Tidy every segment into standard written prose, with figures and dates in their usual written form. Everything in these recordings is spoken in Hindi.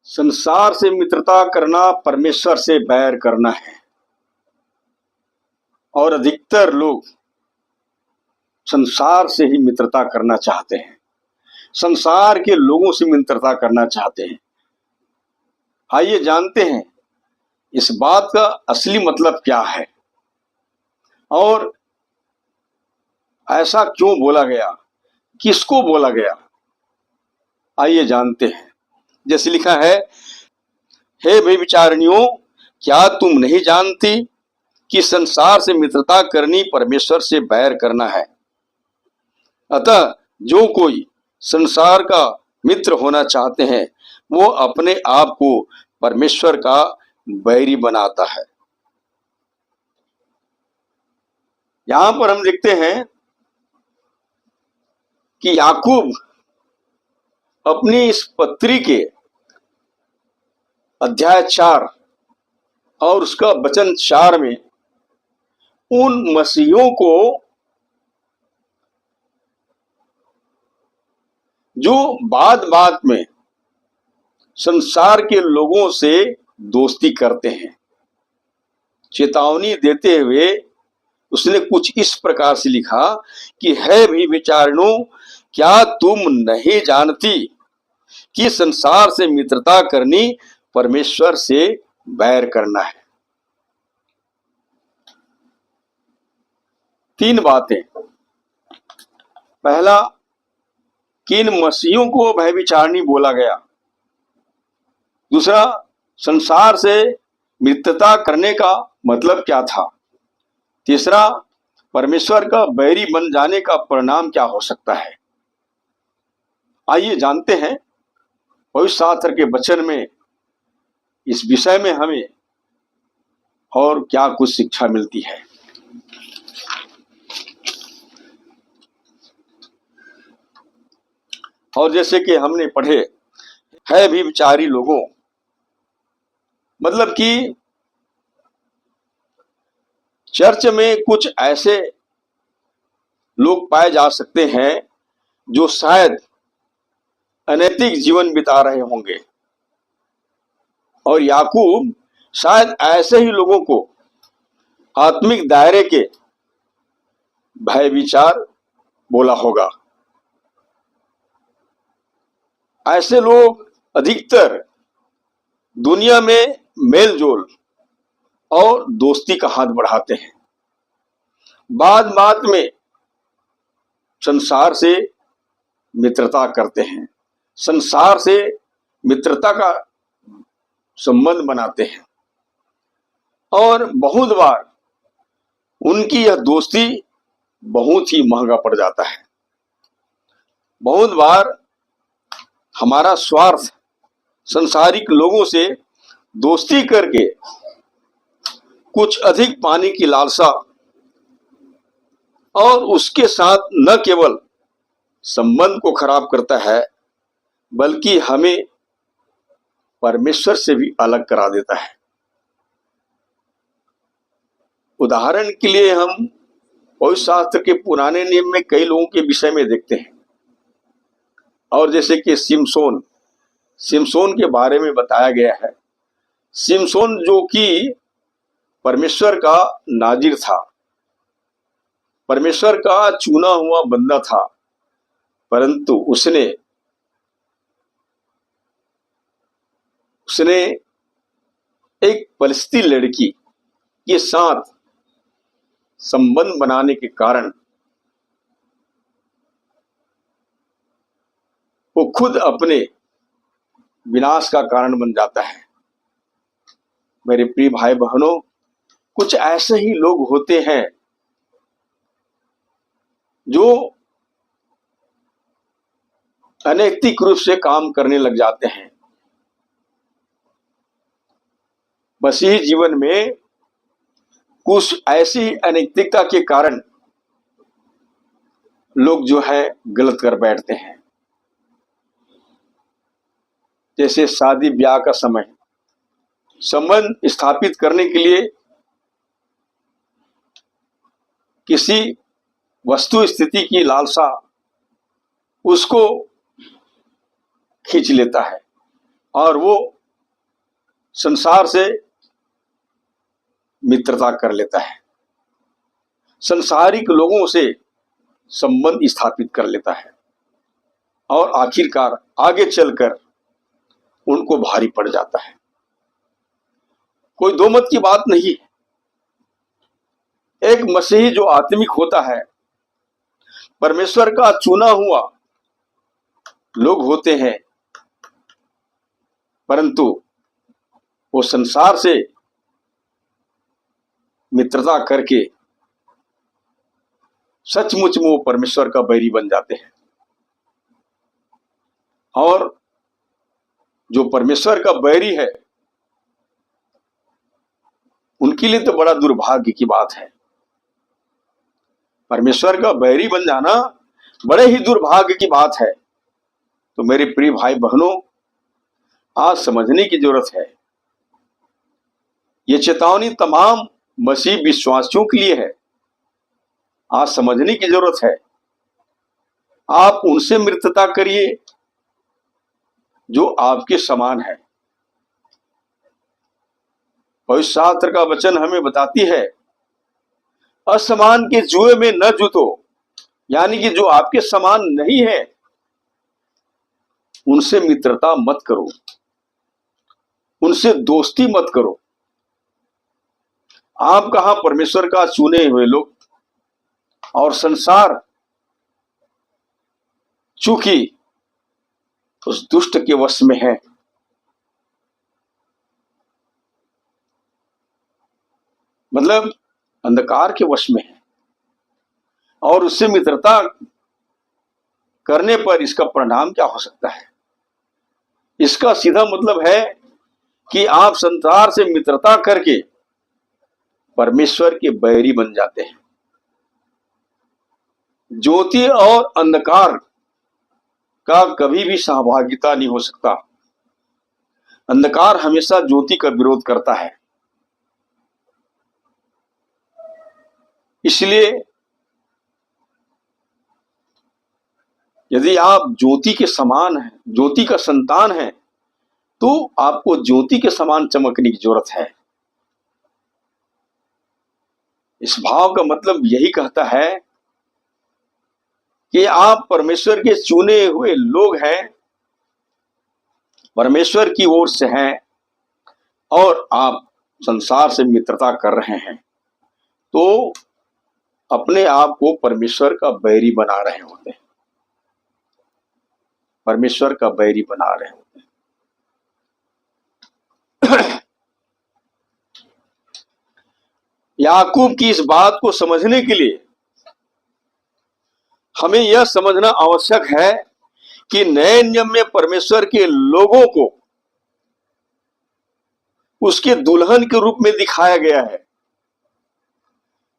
संसार से मित्रता करना परमेश्वर से बैर करना है। और अधिकतर लोग संसार से ही मित्रता करना चाहते हैं, संसार के लोगों से मित्रता करना चाहते हैं। आइए जानते हैं इस बात का असली मतलब क्या है और ऐसा क्यों बोला गया, किसको बोला गया। आइए जानते हैं। जैसे लिखा है, हे व्यभिचारिणियों, क्या तुम नहीं जानती कि संसार से मित्रता करनी परमेश्वर से बैर करना है। अतः जो कोई संसार का मित्र होना चाहते हैं वो अपने आप को परमेश्वर का बैरी बनाता है। यहां पर हम देखते हैं कि याकूब अपनी इस पत्री के अध्याय 4 और उसका वचन 4 में उन मसीहों को जो बात बात में संसार के लोगों से दोस्ती करते हैं, चेतावनी देते हुए उसने कुछ इस प्रकार से लिखा कि है भी विचारणों, क्या तुम नहीं जानती कि संसार से मित्रता करनी परमेश्वर से बैर करना है। 3 बातें। पहला, किन मसीहों को व्यभिचारिणी बोला गया। दूसरा, संसार से मित्रता करने का मतलब क्या था। तीसरा, परमेश्वर का बैरी बन जाने का परिणाम क्या हो सकता है। आइए जानते हैं पवित्र शास्त्र के वचन में इस विषय में हमें और क्या कुछ शिक्षा मिलती है। और जैसे कि हमने पढ़े, है भी विचारी लोगों, मतलब कि चर्च में कुछ ऐसे लोग पाए जा सकते हैं जो शायद अनैतिक जीवन बिता रहे होंगे और याकूब शायद ऐसे ही लोगों को आत्मिक दायरे के भय विचार बोला होगा। ऐसे लोग अधिकतर दुनिया में मेलजोल और दोस्ती का हाथ बढ़ाते हैं, बात बात में संसार से मित्रता करते हैं, संसार से मित्रता का संबंध बनाते हैं और बहुत बार उनकी यह दोस्ती बहुत ही महंगा पड़ जाता है। बहुत बार हमारा स्वार्थ संसारिक लोगों से दोस्ती करके कुछ अधिक पाने की लालसा और उसके साथ न केवल संबंध को खराब करता है बल्कि हमें परमेश्वर से भी अलग करा देता है। उदाहरण के लिए हम पवित्र शास्त्र के पुराने नियम में कई लोगों के विषय में देखते हैं और जैसे कि सिमसोन के बारे में बताया गया है। सिमसोन जो कि परमेश्वर का नाजिर था, परमेश्वर का चुना हुआ बंदा था, परंतु उसने एक फलस्ती लड़की के साथ संबंध बनाने के कारण वो खुद अपने विनाश का कारण बन जाता है। मेरे प्रिय भाई बहनों, कुछ ऐसे ही लोग होते हैं जो अनैतिक रूप से काम करने लग जाते हैं। मसीही जीवन में कुछ ऐसी अनैतिकता के कारण लोग जो है गलत कर बैठते हैं। जैसे शादी ब्याह का समय संबंध स्थापित करने के लिए किसी वस्तु स्थिति की लालसा उसको खींच लेता है और वो संसार से मित्रता कर लेता है, संसारिक लोगों से संबंध स्थापित कर लेता है और आखिरकार आगे चलकर उनको भारी पड़ जाता है। कोई दो मत की बात नहीं है। एक मसीही जो आत्मिक होता है, परमेश्वर का चुना हुआ लोग होते हैं, परंतु वो संसार से मित्रता करके सचमुच में वो परमेश्वर का बैरी बन जाते हैं। और जो परमेश्वर का बैरी है, उनके लिए तो बड़ा दुर्भाग्य की बात है। परमेश्वर का बैरी बन जाना बड़े ही दुर्भाग्य की बात है। तो मेरे प्रिय भाई बहनों, आज समझने की जरूरत है। ये चेतावनी तमाम मसीह विश्वासियों के लिए है। आज समझने की जरूरत है। आप उनसे मित्रता करिए जो आपके समान है। पवित्र शास्त्र का वचन हमें बताती है, असमान के जुए में न जुतो, यानी कि जो आपके समान नहीं है उनसे मित्रता मत करो, उनसे दोस्ती मत करो। आप कहां परमेश्वर का चुने हुए लोग, और संसार चूंकि उस दुष्ट के वश में है, मतलब अंधकार के वश में है, और उससे मित्रता करने पर इसका परिणाम क्या हो सकता है? इसका सीधा मतलब है कि आप संसार से मित्रता करके परमेश्वर के बैरी बन जाते हैं। ज्योति और अंधकार का कभी भी सहभागिता नहीं हो सकता। अंधकार हमेशा ज्योति का विरोध करता है। इसलिए यदि आप ज्योति के समान हैं, ज्योति का संतान हैं, तो आपको ज्योति के समान चमकने की जरूरत है। इस भाव का मतलब यही कहता है कि आप परमेश्वर के चुने हुए लोग हैं, परमेश्वर की ओर से हैं, और आप संसार से मित्रता कर रहे हैं, तो अपने आप को परमेश्वर का बैरी बना रहे होते हैं। परमेश्वर का बैरी बना रहे होते हैं। याकूब की इस बात को समझने के लिए हमें यह समझना आवश्यक है कि नए नियम में परमेश्वर के लोगों को उसके दुल्हन के रूप में दिखाया गया है।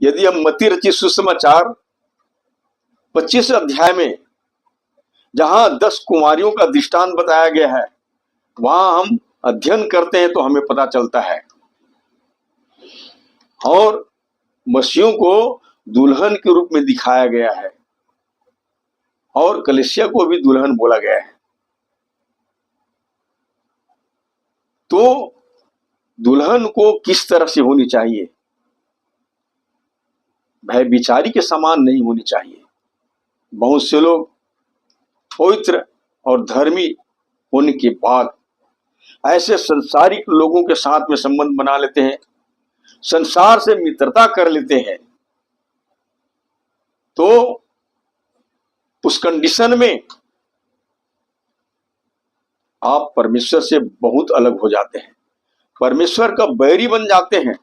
यदि हम मत्ती रचित सुसमाचार 25 अध्याय में, जहां 10 कुमारियों का दृष्टांत बताया गया है, वहां हम अध्ययन करते हैं तो हमें पता चलता है, और मसीहों को दुल्हन के रूप में दिखाया गया है, और कलीसिया को भी दुल्हन बोला गया है। तो दुल्हन को किस तरह से होनी चाहिए? भय विचारी के समान नहीं होनी चाहिए। बहुत से लोग पवित्र और धर्मी होने के बाद ऐसे संसारिक लोगों के साथ में संबंध बना लेते हैं, संसार से मित्रता कर लेते हैं, तो उस कंडीशन में आप परमेश्वर से बहुत अलग हो जाते हैं, परमेश्वर का बैरी बन जाते हैं।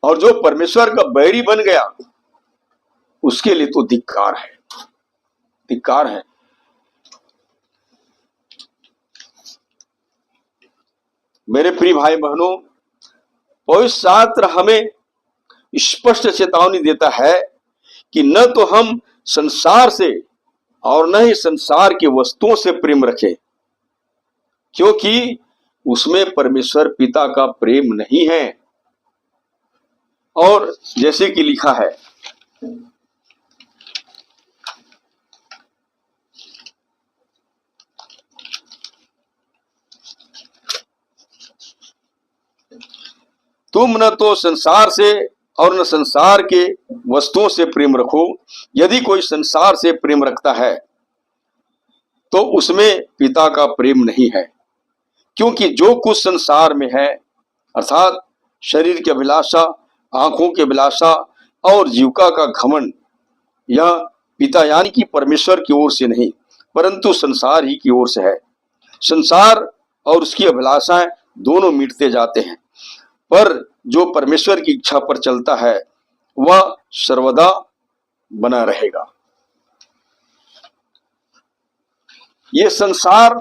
और जो परमेश्वर का बैरी बन गया, उसके लिए तो धिक्कार है, धिक्कार है। मेरे प्रिय भाई बहनों, पवित्र शास्त्र हमें स्पष्ट चेतावनी देता है कि न तो हम संसार से और न ही संसार की वस्तुओं से प्रेम रखें, क्योंकि उसमें परमेश्वर पिता का प्रेम नहीं है। और जैसे कि लिखा है, तुम न तो संसार से और न संसार के वस्तुओं से प्रेम रखो। यदि कोई संसार से प्रेम रखता है तो उसमें पिता का प्रेम नहीं है, क्योंकि जो कुछ संसार में है अर्थात शरीर की अभिलाषा, आंखों की अभिलाषा और जीविका का घमंड, यह पिता यानी कि परमेश्वर की ओर से नहीं परंतु संसार ही की ओर से है। संसार और उसकी अभिलाषाएं दोनों मिटते जाते हैं, पर जो परमेश्वर की इच्छा पर चलता है वह सर्वदा बना रहेगा। ये संसार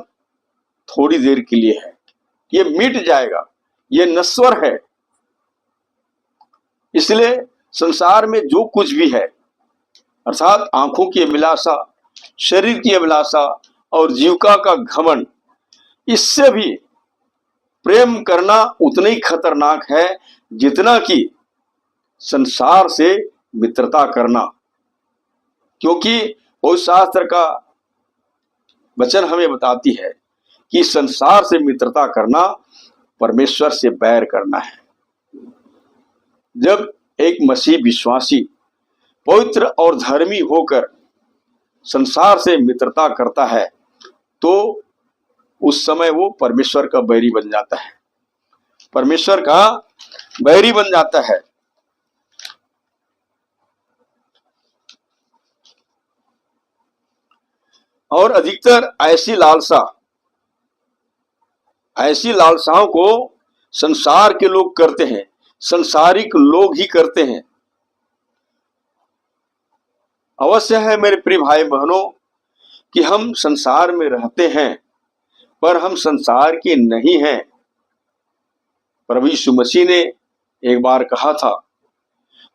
थोड़ी देर के लिए है, ये मिट जाएगा, ये नश्वर है। इसलिए संसार में जो कुछ भी है अर्थात आंखों की अभिलाषा, शरीर की अभिलाषा और जीविका का घमंड, इससे भी प्रेम करना उतना ही खतरनाक है जितना कि संसार से मित्रता करना। क्योंकि पवित्र शास्त्र का वचन हमें बताती है कि संसार से मित्रता करना परमेश्वर से बैर करना है। जब एक मसीह विश्वासी पवित्र और धर्मी होकर संसार से मित्रता करता है तो उस समय वो परमेश्वर का बैरी बन जाता है, परमेश्वर का बैरी बन जाता है। और अधिकतर ऐसी लालसाओं को संसार के लोग करते हैं, संसारिक लोग ही करते हैं। अवश्य है मेरे प्रिय भाई बहनों कि हम संसार में रहते हैं पर हम संसार के नहीं हैं। प्रभु यीशु मसीह ने एक बार कहा था,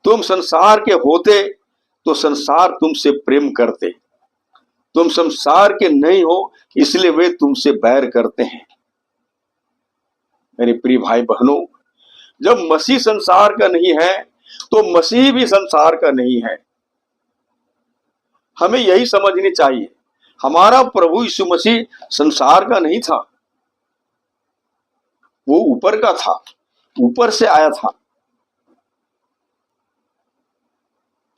तुम संसार के होते तो संसार तुमसे प्रेम करते, तुम संसार के नहीं हो इसलिए वे तुमसे बैर करते हैं। मेरे प्रिय भाई बहनों, जब मसीह संसार का नहीं है तो मसीह भी संसार का नहीं है। हमें यही समझनी चाहिए, हमारा प्रभु यीशु मसीह संसार का नहीं था, वो ऊपर का था, ऊपर से आया था।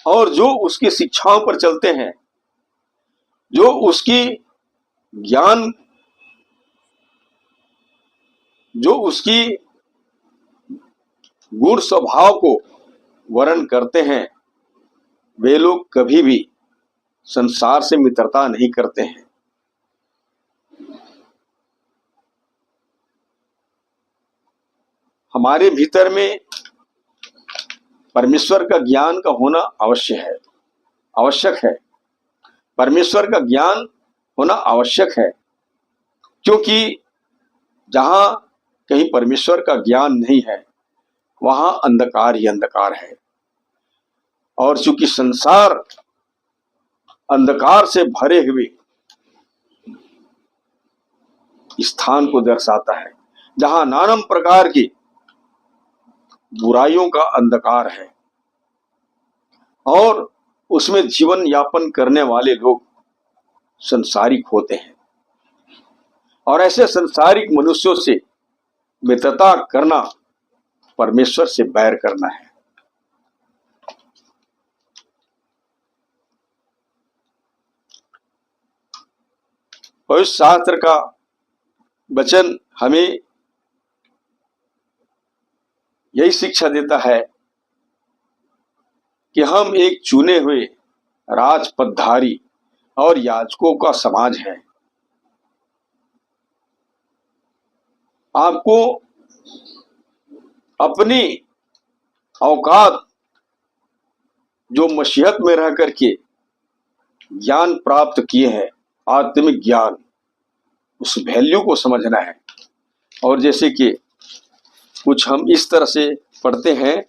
और जो उसकी शिक्षाओं पर चलते हैं, जो उसकी ज्ञान, जो उसकी गुण स्वभाव को वर्ण करते हैं, वे लोग कभी भी संसार से मित्रता नहीं करते हैं। हमारे भीतर में परमेश्वर का ज्ञान का होना आवश्यक है। परमेश्वर का ज्ञान होना आवश्यक है, क्योंकि जहां कहीं परमेश्वर का ज्ञान नहीं है वहां अंधकार ही अंधकार है। और चूंकि संसार अंधकार से भरे हुए स्थान को दर्शाता है जहां नाना प्रकार की बुराइयों का अंधकार है और उसमें जीवन यापन करने वाले लोग संसारिक होते हैं। और ऐसे संसारिक मनुष्यों से मित्रता करना परमेश्वर से बैर करना है। पवित्र शास्त्र का वचन हमें यही शिक्षा देता है कि हम एक चुने हुए राजपदधारी और याजकों का समाज है। आपको अपनी औकात जो मसीहत में रह करके ज्ञान प्राप्त किए हैं, आत्मिक ज्ञान, उस वैल्यू को समझना है। और जैसे कि कुछ हम इस तरह से पढ़ते हैं,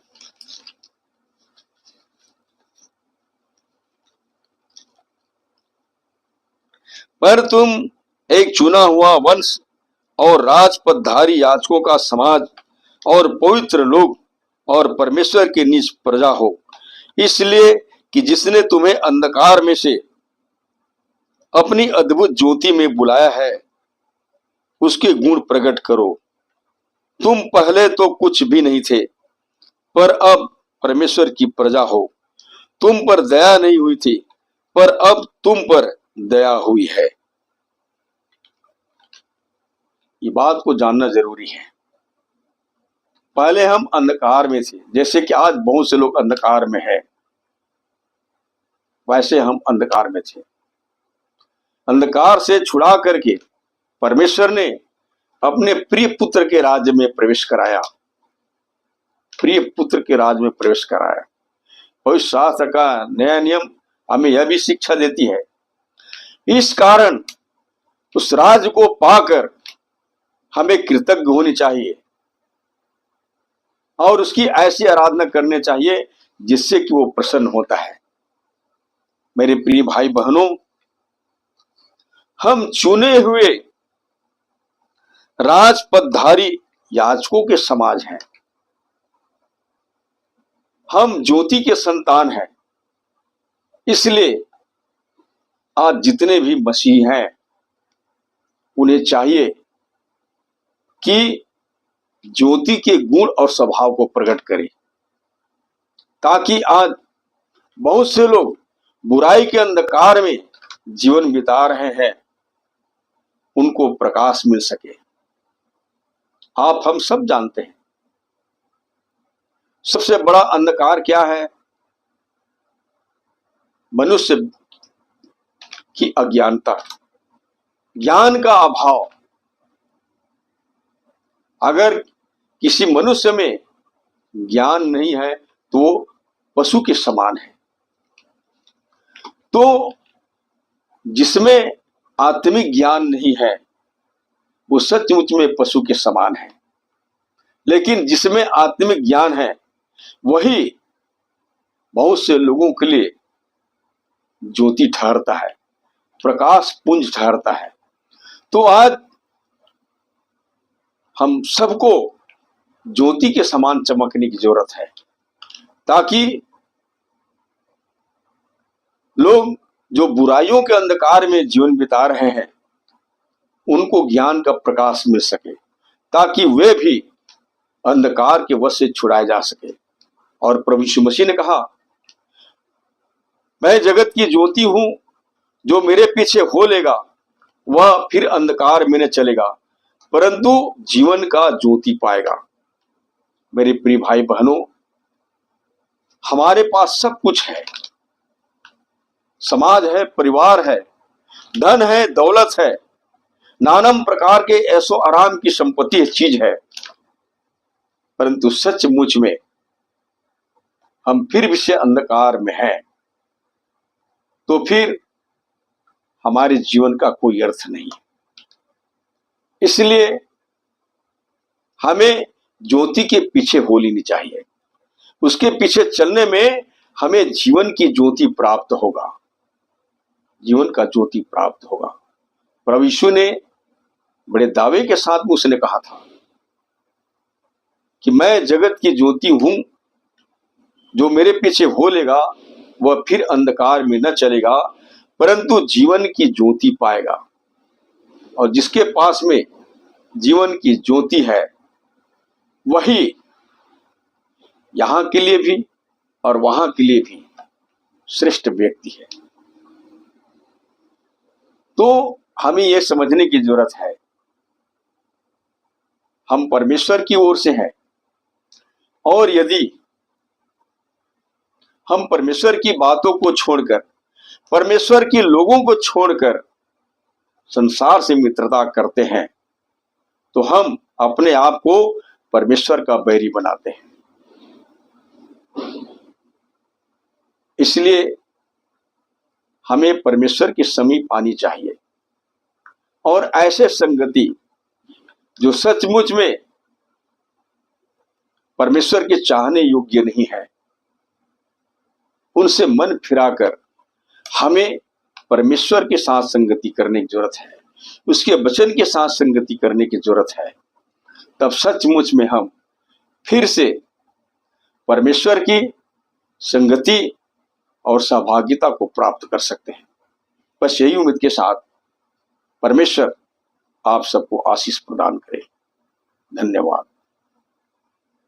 पर तुम एक चुना हुआ वंश और राजपदधारी याजकों का समाज और पवित्र लोग और परमेश्वर की निज प्रजा हो, इसलिए कि जिसने तुम्हें अंधकार में से अपनी अद्भुत ज्योति में बुलाया है उसके गुण प्रकट करो। तुम पहले तो कुछ भी नहीं थे, पर अब परमेश्वर की प्रजा हो। तुम पर दया नहीं हुई थी, पर अब तुम पर दया हुई है। ये बात को जानना जरूरी है। पहले हम अंधकार में थे, जैसे कि आज बहुत से लोग अंधकार में हैं, वैसे हम अंधकार में थे। अंधकार से छुड़ा करके परमेश्वर ने अपने प्रिय पुत्र के राज्य में प्रवेश कराया। प्रिय पुत्र के राज्य में प्रवेश कराया। और शास्त्र का नया नियम हमें यह भी शिक्षा देती है, इस कारण उस राज्य को पाकर हमें कृतज्ञ होनी चाहिए और उसकी ऐसी आराधना करनी चाहिए जिससे कि वो प्रसन्न होता है। मेरे प्रिय भाई बहनों, हम चुने हुए राजपदधारी याजकों के समाज हैं। हम ज्योति के संतान हैं। इसलिए आज जितने भी मसीह हैं उन्हें चाहिए कि ज्योति के गुण और स्वभाव को प्रकट करें, ताकि आज बहुत से लोग बुराई के अंधकार में जीवन बिता रहे हैं, उनको प्रकाश मिल सके। आप हम सब जानते हैं सबसे बड़ा अंधकार क्या है? मनुष्य की अज्ञानता, ज्ञान का अभाव। अगर किसी मनुष्य में ज्ञान नहीं है तो पशु के समान है। तो जिसमें आत्मिक ज्ञान नहीं है वो सचमुच में पशु के समान है। लेकिन जिसमें आत्मिक ज्ञान है वही बहुत से लोगों के लिए ज्योति ठहरता है, प्रकाश पुंज ठहरता है। तो आज हम सबको ज्योति के समान चमकने की जरूरत है, ताकि लोग जो बुराइयों के अंधकार में जीवन बिता रहे हैं उनको ज्ञान का प्रकाश मिल सके, ताकि वे भी अंधकार के वश से छुड़ाए जा सके। और प्रभु यीशु मसीह ने कहा, मैं जगत की ज्योति हूं, जो मेरे पीछे हो लेगा वह फिर अंधकार में न चलेगा, परंतु जीवन का ज्योति पाएगा। मेरे प्रिय भाई बहनों, हमारे पास सब कुछ है। समाज है, परिवार है, धन है, दौलत है, नाना प्रकार के ऐसो आराम की संपत्ति चीज है, परंतु सचमुच में हम फिर भी से अंधकार में हैं, तो फिर हमारे जीवन का कोई अर्थ नहीं। इसलिए हमें ज्योति के पीछे हो लेनी चाहिए। उसके पीछे चलने में हमें जीवन की ज्योति प्राप्त होगा, जीवन का ज्योति प्राप्त होगा। प्रभु यीशु ने बड़े दावे के साथ में उसने कहा था कि मैं जगत की ज्योति हूं, जो मेरे पीछे हो लेगा वह फिर अंधकार में न चलेगा, परंतु जीवन की ज्योति पाएगा। और जिसके पास में जीवन की ज्योति है वही यहां के लिए भी और वहां के लिए भी श्रेष्ठ व्यक्ति है। तो हमें यह समझने की जरूरत है, हम परमेश्वर की ओर से हैं, और यदि हम परमेश्वर की बातों को छोड़कर, परमेश्वर के लोगों को छोड़कर संसार से मित्रता करते हैं तो हम अपने आप को परमेश्वर का बैरी बनाते हैं। इसलिए हमें परमेश्वर के समीप आनी चाहिए और ऐसे संगति जो सचमुच में परमेश्वर के चाहने योग्य नहीं है उनसे मन फिराकर हमें परमेश्वर के साथ संगति करने की जरूरत है, उसके वचन के साथ संगति करने की जरूरत है। तब सचमुच में हम फिर से परमेश्वर की संगति और सहभागिता को प्राप्त कर सकते हैं। बस यही उम्मीद के साथ परमेश्वर आप सबको आशीष प्रदान करे। धन्यवाद।